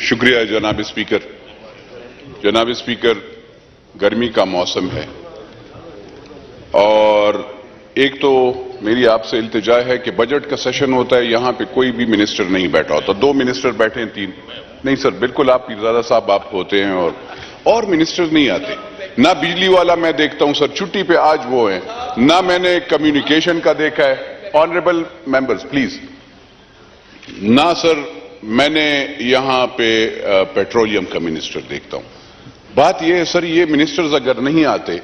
شکریہ جناب اسپیکر. جناب اسپیکر، گرمی کا موسم ہے اور ایک تو میری آپ سے التجا ہے کہ بجٹ کا سیشن ہوتا ہے، یہاں پہ کوئی بھی منسٹر نہیں بیٹھا ہوتا. 2 منسٹر بیٹھے ہیں، 3 نہیں سر، بالکل آپ پیرزادہ صاحب آپ ہوتے ہیں اور منسٹر نہیں آتے. نہ بجلی والا میں دیکھتا ہوں سر، چھٹی پہ آج وہ ہیں، نہ میں نے کمیونیکیشن کا دیکھا ہے. Honourable members please. نہ سر میں نے یہاں پہ پیٹرولیم کا منسٹر دیکھتا ہوں. بات یہ ہے سر، یہ منسٹرز اگر نہیں آتے،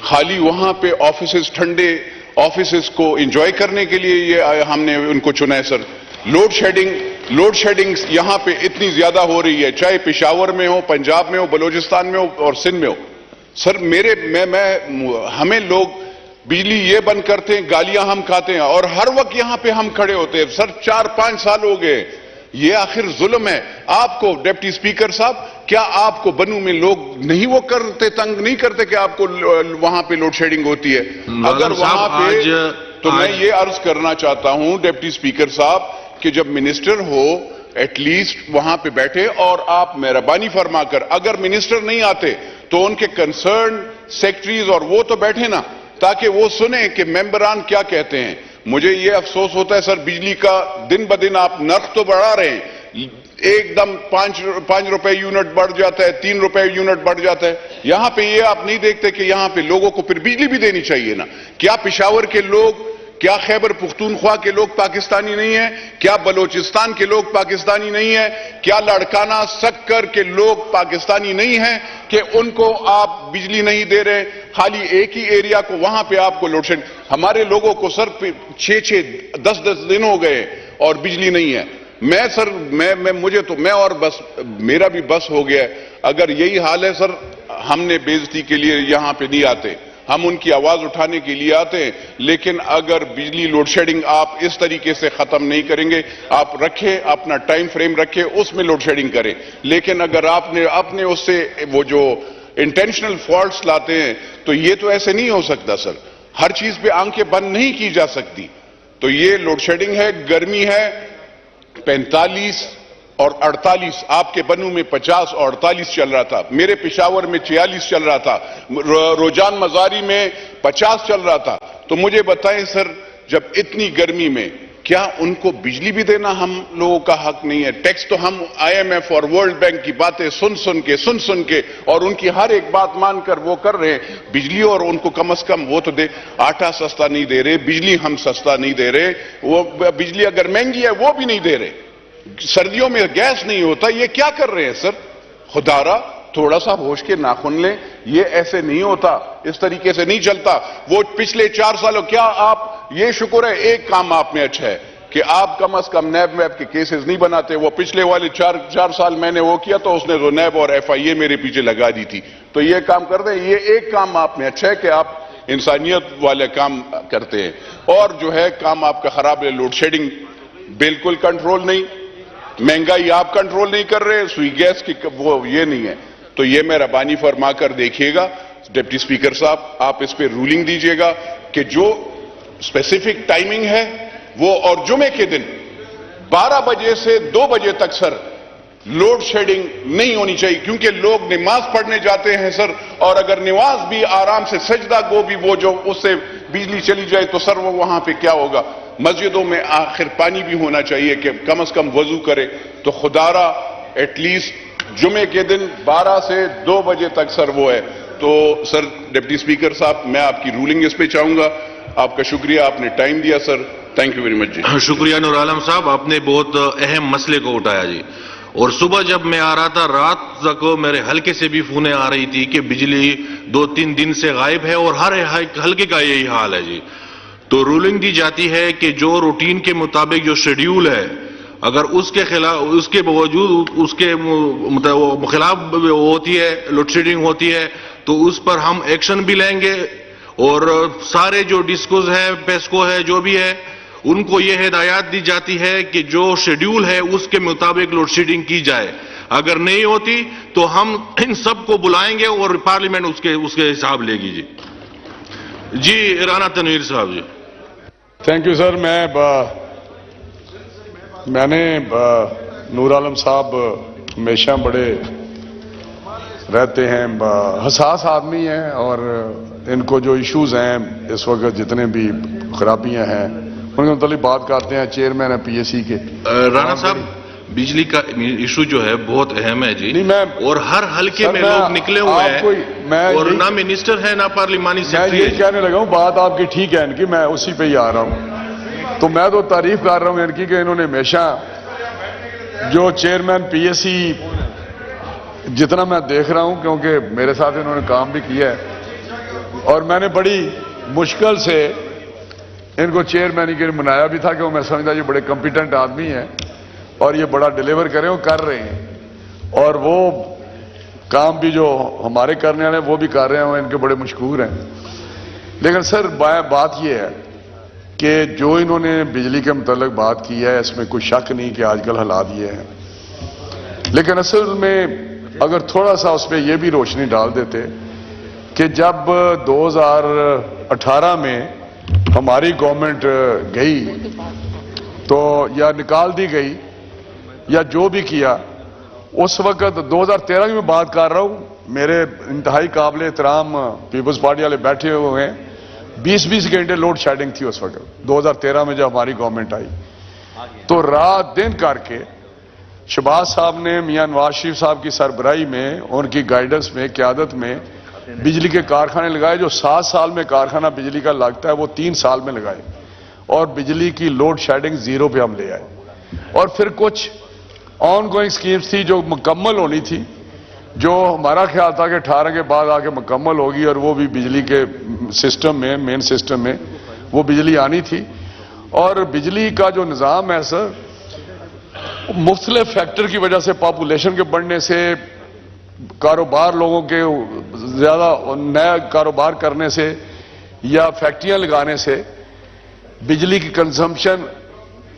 خالی وہاں پہ آفیسز ٹھنڈے آفیسز کو انجوائے کرنے کے لیے یہ ہم نے ان کو چنا ہے سر. لوڈ شیڈنگ یہاں پہ اتنی زیادہ ہو رہی ہے، چاہے پشاور میں ہو، پنجاب میں ہو، بلوچستان میں ہو اور سندھ میں ہو. سر ہمیں لوگ بجلی یہ بند کرتے ہیں، گالیاں ہم کھاتے ہیں اور ہر وقت یہاں پہ ہم کھڑے ہوتے ہیں. سر 4-5 سال ہو گئے، یہ آخر ظلم ہے. آپ کو ڈپٹی اسپیکر صاحب، کیا آپ کو بنو میں لوگ نہیں وہ کرتے، تنگ نہیں کرتے کہ آپ کو وہاں پہ لوڈ شیڈنگ ہوتی ہے؟ اگر وہاں پہ تو میں یہ عرض کرنا چاہتا ہوں ڈپٹی اسپیکر صاحب کہ جب منسٹر ہو ایٹ لیسٹ وہاں پہ بیٹھے اور آپ مہربانی فرما کر، اگر منسٹر نہیں آتے تو ان کے کنسرن سیکٹریز اور وہ تو بیٹھے نا، تاکہ وہ سنیں کہ ممبران کیا کہتے ہیں. مجھے یہ افسوس ہوتا ہے سر، بجلی کا دن بدن آپ نرخ تو بڑھا رہے ہیں، ایک دم 5 روپے یونٹ بڑھ جاتا ہے، 3 روپے یونٹ بڑھ جاتا ہے. یہاں پہ یہ آپ نہیں دیکھتے کہ یہاں پہ لوگوں کو پھر بجلی بھی دینی چاہیے نا. کیا پشاور کے لوگ، کیا خیبر پختونخوا کے لوگ پاکستانی نہیں ہیں؟ کیا بلوچستان کے لوگ پاکستانی نہیں ہیں؟ کیا لاڑکانہ سکر کے لوگ پاکستانی نہیں ہیں کہ ان کو آپ بجلی نہیں دے رہے؟ خالی ایک ہی ایریا کو وہاں پہ آپ کو لوڈ شیڈنگ. ہمارے لوگوں کو سر 6-10 دن ہو گئے اور بجلی نہیں ہے. میں اور بس میرا بھی بس ہو گیا ہے. اگر یہی حال ہے سر، ہم نے بے عزتی کے لیے یہاں پہ نہیں آتے، ہم ان کی آواز اٹھانے کے لیے آتے ہیں. لیکن اگر بجلی لوڈ شیڈنگ آپ اس طریقے سے ختم نہیں کریں گے، آپ رکھیں اپنا ٹائم فریم رکھیں، اس میں لوڈ شیڈنگ کریں. لیکن اگر آپ نے اپنے اس سے وہ جو انٹینشنل فالٹس لاتے ہیں تو یہ تو ایسے نہیں ہو سکتا سر. ہر چیز پہ آنکھیں بند نہیں کی جا سکتی. تو یہ لوڈ شیڈنگ ہے، گرمی ہے. 45 اور 48 آپ کے بنو میں 50 اور 48 چل رہا تھا، میرے پشاور میں 46 چل رہا تھا، روجان مزاری میں 50 چل رہا تھا. تو مجھے بتائیں سر، جب اتنی گرمی میں کیا ان کو بجلی بھی دینا ہم لوگوں کا حق نہیں ہے؟ ٹیکس تو ہم IMF اور ورلڈ بینک کی باتیں سن کے اور ان کی ہر ایک بات مان کر وہ کر رہے ہیں. بجلی اور ان کو کم از کم وہ تو دے. آٹا سستا نہیں دے رہے، بجلی ہم سستا نہیں دے رہے، وہ بجلی اگر مہنگی ہے وہ بھی نہیں دے رہے. سردیوں میں گیس نہیں ہوتا، یہ کیا کر رہے ہیں سر؟ خدا را تھوڑا سا ہوش کے ناخن لیں. یہ ایسے نہیں ہوتا، اس طریقے سے نہیں چلتا. وہ پچھلے 4 سالوں کیا آپ یہ شکر ہے ایک کام آپ میں اچھا ہے کہ آپ کم از کم نیب کے کیسز نہیں بناتے. وہ پچھلے والے 4 سال میں نے وہ کیا تو اس نے تو نیب اور FIA میرے پیچھے لگا دی تھی. تو یہ کام کر دیں. یہ ایک کام آپ میں اچھا ہے کہ آپ انسانیت والے کام کرتے ہیں. اور جو ہے کام آپ کا خراب ہے. لوڈ شیڈنگ بالکل کنٹرول نہیں، مہنگائی آپ کنٹرول نہیں کر رہے، سوئی گیس کی وہ یہ نہیں ہے. تو یہ مہربانی فرما کر دیکھیے گا ڈپٹی اسپیکر صاحب، آپ اس پہ رولنگ دیجیے گا کہ جو اسپیسیفک ٹائمنگ ہے وہ، اور جمعے کے دن 12 بجے سے 2 بجے تک سر لوڈ شیڈنگ نہیں ہونی چاہیے. کیونکہ لوگ نماز پڑھنے جاتے ہیں سر، اور اگر نماز بھی آرام سے سجدہ گو بھی وہ جو اس سے بجلی چلی جائے تو سر وہ وہاں پہ کیا ہوگا؟ مسجدوں میں آخر پانی بھی ہونا چاہیے کہ کم از کم وضو کرے. تو خدا را ایٹ لیسٹ جمعے کے دن 12 سے 2 بجے تک سر وہ ہے. تو سر ڈپٹی اسپیکر صاحب، میں آپ کی رولنگ اس پہ چاہوں گا. آپ کا شکریہ، آپ نے ٹائم دیا سر. تھینک یو ویری مچ جی. شکریہ نور عالم صاحب، آپ نے بہت اہم مسئلے کو اٹھایا جی. اور صبح جب میں آ رہا تھا، رات تک میرے حلقے سے بھی فونیں آ رہی تھی کہ بجلی 2-3 دن سے غائب ہے اور ہر حلقے کا یہی حال ہے جی. تو رولنگ دی جاتی ہے کہ جو روٹین کے مطابق جو شیڈیول ہے، اگر اس کے باوجود اس کے خلاف ہوتی ہے، لوڈ شیڈنگ ہوتی ہے، تو اس پر ہم ایکشن بھی لیں گے. اور سارے جو ڈسکوز ہے، پیسکو ہے، جو بھی ہے، ان کو یہ ہدایات دی جاتی ہے کہ جو شیڈیول ہے اس کے مطابق لوڈ شیڈنگ کی جائے. اگر نہیں ہوتی تو ہم ان سب کو بلائیں گے اور پارلیمنٹ اس کے حساب لے گی جی. جی رانا تنویر صاحب جی. Thank you sir. میں نے نور عالم صاحب ہمیشہ بڑے رہتے ہیں، حساس آدمی ہیں، اور ان کو جو ایشوز ہیں اس وقت جتنے بھی خرابیاں ہیں ان کے متعلق بات کرتے ہیں. چیئرمین ہے پی ایس سی کے. رانا صاحب، بجلی کا ایشو جو ہے بہت اہم ہے جی، نہیں، میں اور ہر حلقے سر، میں میں لوگ نکلے ہوئے آپ کو میں ہیں، اور یہی- نہ منسٹر ہے نہ پارلیمانی میں سیکرٹری یہی ہے. کہنے لگا ہوں، بات آپ کی ٹھیک ہے ان کی، میں اسی پہ ہی آ رہا ہوں. تو میں تو تعریف کر رہا ہوں ان کی کہ انہوں نے ہمیشہ جو چیئرمین پی ایس سی، جتنا میں دیکھ رہا ہوں کیونکہ میرے ساتھ انہوں نے کام بھی کیا ہے، اور میں نے بڑی مشکل سے ان کو چیئرمین کے لیے منایا بھی تھا کہ میں سمجھتا یہ بڑے کمپیٹنٹ آدمی ہیں اور یہ بڑا ڈیلیور کریں، وہ کر رہے ہیں، اور وہ کام بھی جو ہمارے کرنے والے ہیں وہ بھی کر رہے ہیں، وہ ان کے بڑے مشکور ہیں. لیکن سر بات یہ ہے کہ جو انہوں نے بجلی کے متعلق بات کی ہے اس میں کوئی شک نہیں کہ آج کل حالات یہ ہیں، لیکن اصل میں اگر تھوڑا سا اس پہ یہ بھی روشنی ڈال دیتے کہ جب 2018 میں ہماری گورنمنٹ گئی تو یا نکال دی گئی یا جو بھی کیا، اس وقت 2013 کی میں بات کر رہا ہوں، میرے انتہائی قابل احترام پیپلز پارٹی والے بیٹھے ہوئے ہیں، 20 گھنٹے لوڈ شیڈنگ تھی اس وقت 2013 میں جب ہماری گورنمنٹ آئی. تو رات دن کر کے شہباز صاحب نے میاں نواز شریف صاحب کی سربراہی میں، ان کی گائیڈنس میں، قیادت میں بجلی کے کارخانے لگائے. جو 7 سال میں کارخانہ بجلی کا لگتا ہے وہ 3 سال میں لگائے، اور بجلی کی لوڈ شیڈنگ 0 پہ ہم لے آئے. اور پھر کچھ آن گوئنگ سکیمز تھی جو مکمل ہونی تھی، جو ہمارا خیال تھا کہ 18 کے بعد آ کے مکمل ہوگی، اور وہ بھی بجلی کے سسٹم میں، مین سسٹم میں وہ بجلی آنی تھی. اور بجلی کا جو نظام ہے سر، مختلف فیکٹر کی وجہ سے، پاپولیشن کے بڑھنے سے، کاروبار لوگوں کے زیادہ نیا کاروبار کرنے سے یا فیکٹریاں لگانے سے، بجلی کی کنزمپشن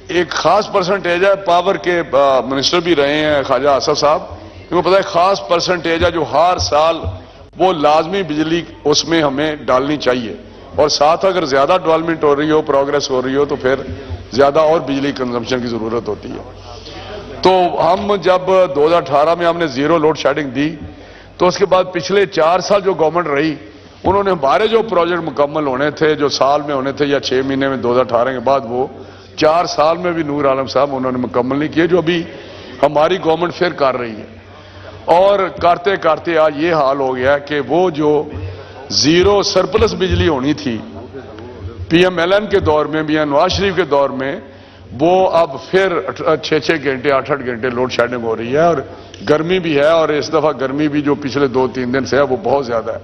ایک خاص پرسنٹیج ہے. پاور کے منسٹر بھی رہے ہیں خواجہ آصف صاحب، ان کو پتا ہے خاص پرسنٹیج ہے جو ہر سال وہ لازمی بجلی اس میں ہمیں ڈالنی چاہیے، اور ساتھ اگر زیادہ ڈیولپمنٹ ہو رہی ہو، پروگریس ہو رہی ہو، تو پھر زیادہ اور بجلی کنزمپشن کی ضرورت ہوتی ہے. تو ہم جب 2018 میں ہم نے 0 لوڈ شیڈنگ دی، تو اس کے بعد پچھلے 4 سال جو گورنمنٹ رہی، انہوں نے ہمارے جو پروجیکٹ مکمل ہونے تھے، جو سال میں ہونے تھے یا 6 مہینے میں 2018 کے بعد، وہ 4 سال میں بھی نور عالم صاحب انہوں نے مکمل نہیں کیے، جو ابھی ہماری گورنمنٹ پھر کر رہی ہے. اور کرتے کرتے آج یہ حال ہو گیا کہ وہ جو 0 سرپلس بجلی ہونی تھی پی ایم ایل این کے دور میں، میاں نواز شریف کے دور میں، وہ اب پھر 6 گھنٹے 8 گھنٹے لوڈ شیڈنگ ہو رہی ہے. اور گرمی بھی ہے، اور اس دفعہ گرمی بھی جو پچھلے 2-3 دن سے ہے وہ بہت زیادہ ہے.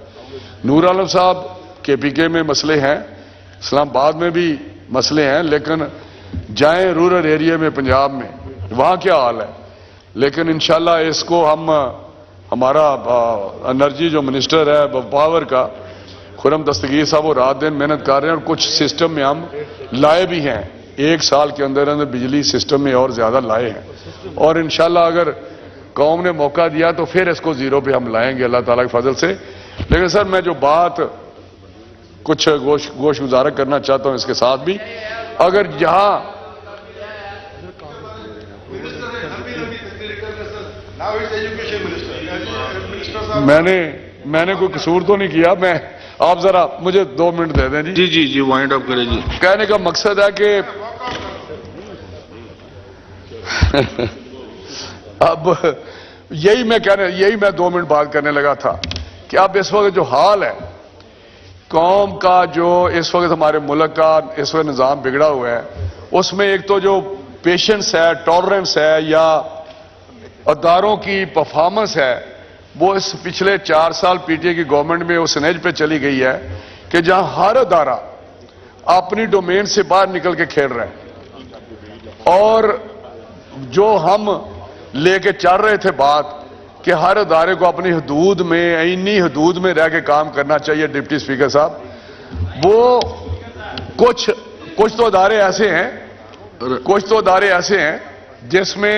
نور عالم صاحب کے پی کے میں مسئلے ہیں، اسلام آباد میں بھی مسئلے ہیں، لیکن جائیں رورل ایریا میں، پنجاب میں، وہاں کیا حال ہے. لیکن انشاءاللہ اس کو ہم، ہمارا انرجی جو منسٹر ہے پاور کا، خرم دستگیر صاحب، وہ رات دن محنت کر رہے ہیں، اور کچھ سسٹم میں ہم لائے بھی ہیں. 1 سال کے اندر اندر بجلی سسٹم میں اور زیادہ لائے ہیں، اور انشاءاللہ اگر قوم نے موقع دیا تو پھر اس کو 0 پہ ہم لائیں گے اللہ تعالیٰ کے فضل سے. لیکن سر میں جو بات کچھ گوش گزارا کرنا چاہتا ہوں اس کے ساتھ بھی، اگر یہاں میں نے کوئی قصور تو نہیں کیا، میں آپ ذرا مجھے 2 منٹ دے دیں جی. جی وائنڈ اپ کریں جی. کہنے کا مقصد ہے کہ اب یہی میں 2 منٹ بات کرنے لگا تھا کہ اب اس وقت جو حال ہے قوم کا، جو اس وقت ہمارے ملک کا اس وقت نظام بگڑا ہوا ہے، اس میں ایک تو جو پیشنس ہے، ٹالرنس ہے، یا اداروں کی پرفارمنس ہے، وہ اس پچھلے 4 سال پی ٹی اے کی گورنمنٹ میں اس نیج پہ چلی گئی ہے کہ جہاں ہر ادارہ اپنی ڈومین سے باہر نکل کے کھیل رہے ہیں. اور جو ہم لے کے چل رہے تھے بات کہ ہر ادارے کو اپنی حدود میں، اتنی حدود میں رہ کے کام کرنا چاہیے، ڈپٹی اسپیکر صاحب، وہ کچھ تو ادارے ایسے ہیں جس میں،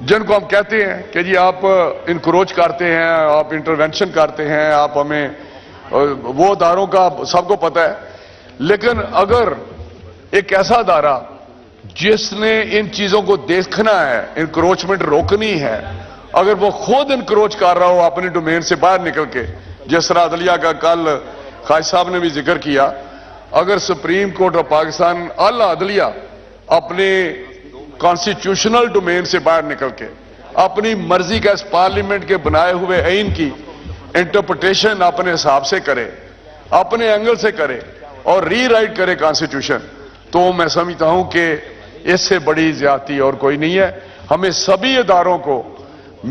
جن کو ہم کہتے ہیں کہ جی آپ انکروچ کرتے ہیں، آپ انٹرونشن کرتے ہیں، آپ ہمیں، وہ اداروں کا سب کو پتہ ہے. لیکن اگر ایک ایسا ادارہ جس نے ان چیزوں کو دیکھنا ہے، انکروچمنٹ روکنی ہے، اگر وہ خود انکروچ کر رہا ہو اپنی ڈومین سے باہر نکل کے، جس طرح عدلیہ کا کل خواجہ صاحب نے بھی ذکر کیا، اگر سپریم کورٹ آف پاکستان اعلی عدلیہ اپنے کانسٹیٹیوشنل ڈومین سے باہر نکل کے اپنی مرضی کا اس پارلیمنٹ کے بنائے ہوئے آئین کی انٹرپریٹیشن اپنے حساب سے کرے، اپنے اینگل سے کرے اور ری رائٹ کرے کانسٹیٹیوشن، تو میں سمجھتا ہوں کہ اس سے بڑی زیادتی اور کوئی نہیں ہے۔ ہمیں سبھی اداروں کو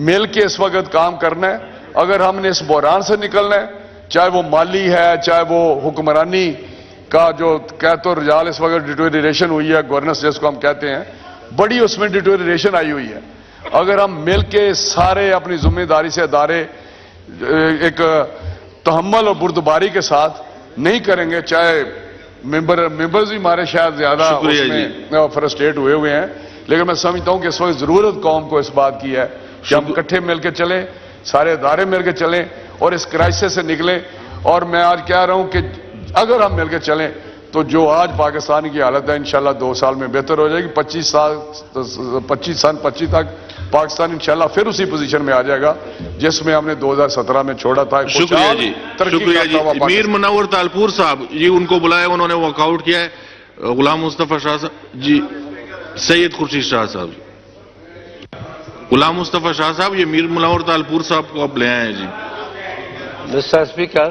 مل کے اس وقت کام کرنا ہے۔ اگر ہم نے اس بحران سے نکلنا ہے، چاہے وہ مالی ہے، چاہے وہ حکمرانی کا جو کہت و رجال اس وقت ڈیٹوریشن ہوئی ہے، گورننس جس کو ہم کہتے ہیں، بڑی اس میں ڈیٹوریشن آئی ہوئی ہے۔ اگر ہم مل کے سارے اپنی ذمہ داری سے ادارے ایک تحمل اور بردباری کے ساتھ نہیں کریں گے، چاہے ممبرز بھی ہمارے شاید زیادہ اس میں فرسٹریٹ ہوئے ہیں، لیکن میں سمجھتا ہوں کہ اس وقت ضرورت قوم کو اس بات کی ہے کہ ہم اکٹھے مل کے چلیں، سارے ادارے مل کے چلیں اور اس کرائسس سے نکلیں۔ اور میں آج کہہ رہا ہوں کہ اگر ہم مل کے چلیں تو جو آج پاکستان کی حالت ہے انشاءاللہ 2 سال میں بہتر ہو جائے گی۔ 25 تک پاکستان انشاءاللہ پھر اسی پوزیشن میں آ جائے گا جس میں ہم نے 2017 میں چھوڑا تھا۔ شکریہ جی، شکریہ جی۔ میر منور تالپور صاحب جی، ان کو بلایا، انہوں نے واک آؤٹ کیا ہے۔ غلام مصطفیٰ شاہ صاحب جی، سید خورشید شاہ صاحب جی، غلام مصطفیٰ شاہ صاحب، یہ میر منور تالپور صاحب کو آپ لے آئے ہیں جی۔ Mr. Speaker,